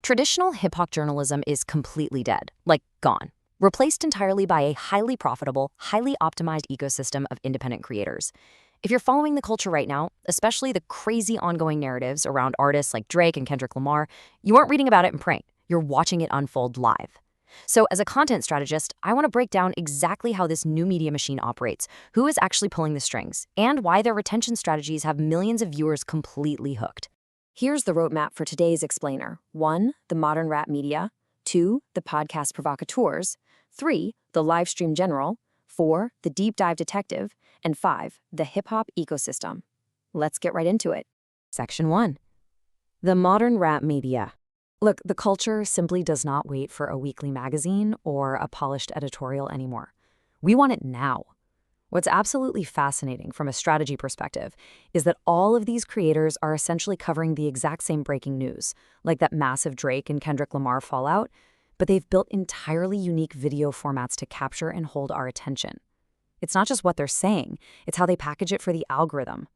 Traditional hip-hop journalism is completely dead, like gone, replaced entirely by a highly profitable, highly optimized ecosystem of independent creators. If you're following the culture right now, especially the crazy ongoing narratives around artists like Drake and Kendrick Lamar, you aren't reading about it in print, you're watching it unfold live. So as a content strategist, I want to break down exactly how this new media machine operates, who is actually pulling the strings, and why their retention strategies have millions of viewers completely hooked. Here's the roadmap for today's explainer. 1. The modern rap media. 2. The podcast provocateurs. 3. The live stream general. 4. The deep dive detective. And 5. The hip-hop ecosystem. Let's get right into it. Section 1. The modern rap media. Look, the culture simply does not wait for a weekly magazine or a polished editorial anymore. We want it now. What's absolutely fascinating from a strategy perspective is that all of these creators are essentially covering the exact same breaking news, like that massive Drake and Kendrick Lamar fallout, but they've built entirely unique video formats to capture and hold our attention. It's not just what they're saying, it's how they package it for the algorithm.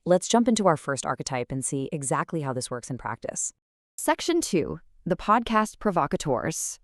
Let's jump into our first archetype and see exactly how this works in practice. Section 2. The podcast provocateurs.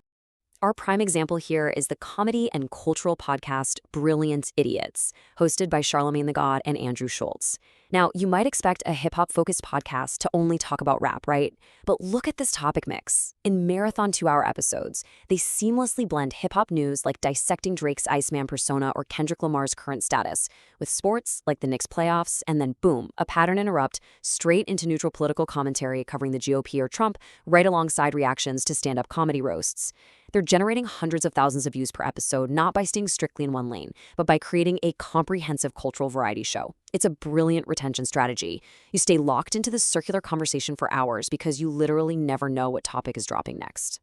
Our prime example here is the comedy and cultural podcast Brilliant Idiots, hosted by Charlemagne the God and Andrew Schultz. Now, you might expect a hip-hop-focused podcast to only talk about rap, right? But look at this topic mix. In marathon 2-hour episodes, they seamlessly blend hip-hop news like dissecting Drake's Iceman persona or Kendrick Lamar's current status, with sports like the Knicks playoffs, and then boom, a pattern interrupt straight into neutral political commentary covering the GOP or Trump, right alongside reactions to stand-up comedy roasts. They're generating hundreds of thousands of views per episode, not by staying strictly in one lane, but by creating a comprehensive cultural variety show. It's a brilliant retention strategy. You stay locked into this circular conversation for hours because you literally never know what topic is dropping next.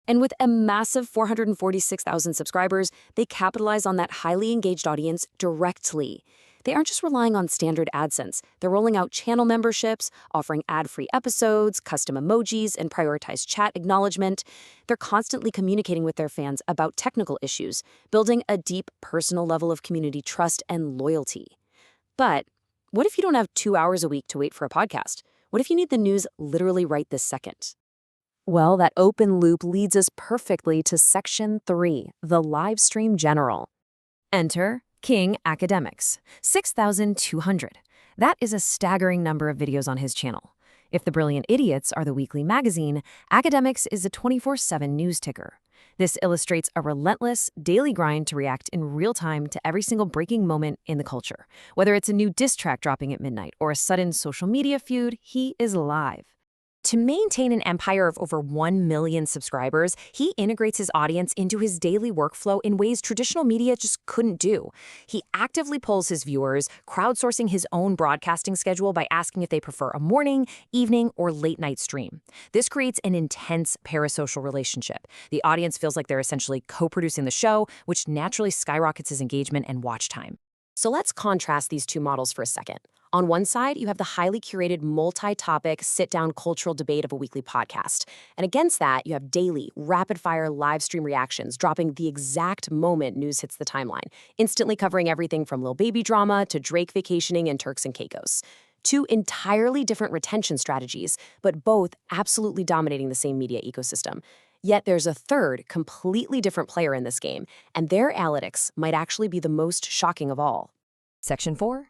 And with a massive 446,000 subscribers, they capitalize on that highly engaged audience directly. They aren't just relying on standard AdSense. They're rolling out channel memberships, offering ad-free episodes, custom emojis, and prioritized chat acknowledgement. They're constantly communicating with their fans about technical issues, building a deep personal level of community trust and loyalty. But what if you don't have 2 hours a week to wait for a podcast? What if you need the news literally right this second? Well, that open loop leads us perfectly to Section 3, the live stream general. Enter King Academics, 6,200. That is a staggering number of videos on his channel. If the Brilliant Idiots are the weekly magazine, Academics is a 24/7 news ticker. This illustrates a relentless, daily grind to react in real time to every single breaking moment in the culture. Whether it's a new diss track dropping at midnight or a sudden social media feud, he is live. To maintain an empire of over 1 million subscribers, he integrates his audience into his daily workflow in ways traditional media just couldn't do. He actively polls his viewers, crowdsourcing his own broadcasting schedule by asking if they prefer a morning, evening, or late-night stream. This creates an intense parasocial relationship. The audience feels like they're essentially co-producing the show, which naturally skyrockets his engagement and watch time. So let's contrast these two models for a second. On one side, you have the highly curated multi-topic, sit-down cultural debate of a weekly podcast. And against that, you have daily, rapid-fire live stream reactions dropping the exact moment news hits the timeline, instantly covering everything from Lil Baby drama to Drake vacationing and Turks and Caicos. Two entirely different retention strategies, but both absolutely dominating the same media ecosystem. Yet there's a third, completely different player in this game, and their analytics might actually be the most shocking of all. Section 4.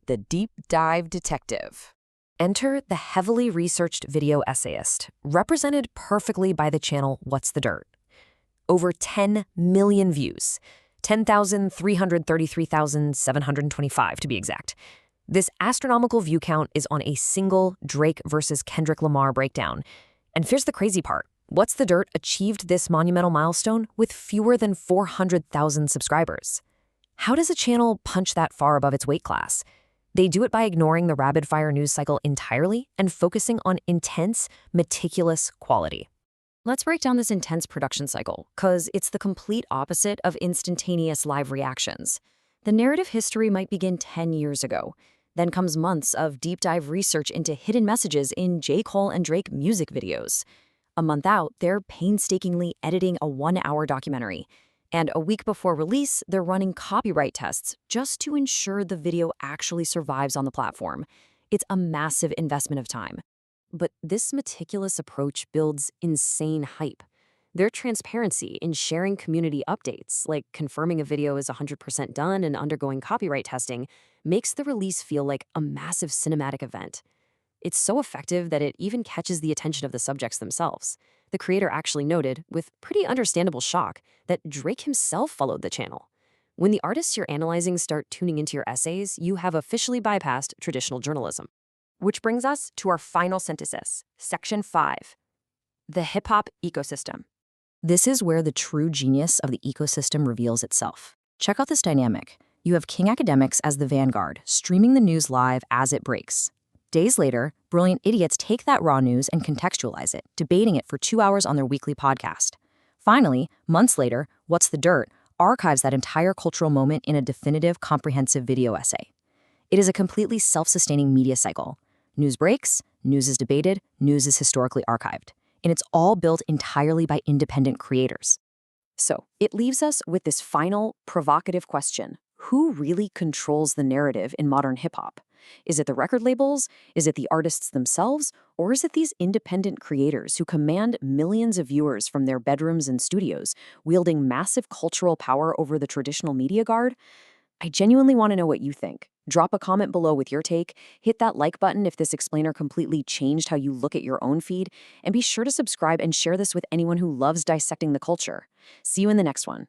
The deep dive detective. Enter the heavily researched video essayist, represented perfectly by the channel What's the Dirt. Over 10 million views, 10,333,725 to be exact. This astronomical view count is on a single Drake versus Kendrick Lamar breakdown. And here's the crazy part. What's the Dirt achieved this monumental milestone with fewer than 400,000 subscribers. How does a channel punch that far above its weight class? They do it by ignoring the rapid-fire news cycle entirely and focusing on intense, meticulous quality. Let's break down this intense production cycle, because it's the complete opposite of instantaneous live reactions. The narrative history might begin 10 years ago. Then comes months of deep dive research into hidden messages in J. Cole and Drake music videos. A month out, they're painstakingly editing a 1-hour documentary. And a week before release, they're running copyright tests just to ensure the video actually survives on the platform. It's a massive investment of time. But this meticulous approach builds insane hype. Their transparency in sharing community updates, like confirming a video is 100% done and undergoing copyright testing, makes the release feel like a massive cinematic event. It's so effective that it even catches the attention of the subjects themselves. The creator actually noted, with pretty understandable shock, that Drake himself followed the channel. When the artists you're analyzing start tuning into your essays, you have officially bypassed traditional journalism. Which brings us to our final synthesis, Section 5, the hip-hop ecosystem. This is where the true genius of the ecosystem reveals itself. Check out this dynamic. You have king academics as the vanguard, streaming the news live as it breaks. Days later, brilliant idiots take that raw news and contextualize it, debating it for 2 hours on their weekly podcast. Finally, months later, What's the Dirt archives that entire cultural moment in a definitive, comprehensive video essay. It is a completely self-sustaining media cycle. News breaks, news is debated, news is historically archived. And it's all built entirely by independent creators. So, it leaves us with this final, provocative question. Who really controls the narrative in modern hip-hop? Is it the record labels? Is it the artists themselves? Or is it these independent creators who command millions of viewers from their bedrooms and studios, wielding massive cultural power over the traditional media guard? I genuinely want to know what you think. Drop a comment below with your take, hit that like button if this explainer completely changed how you look at your own feed, and be sure to subscribe and share this with anyone who loves dissecting the culture. See you in the next one.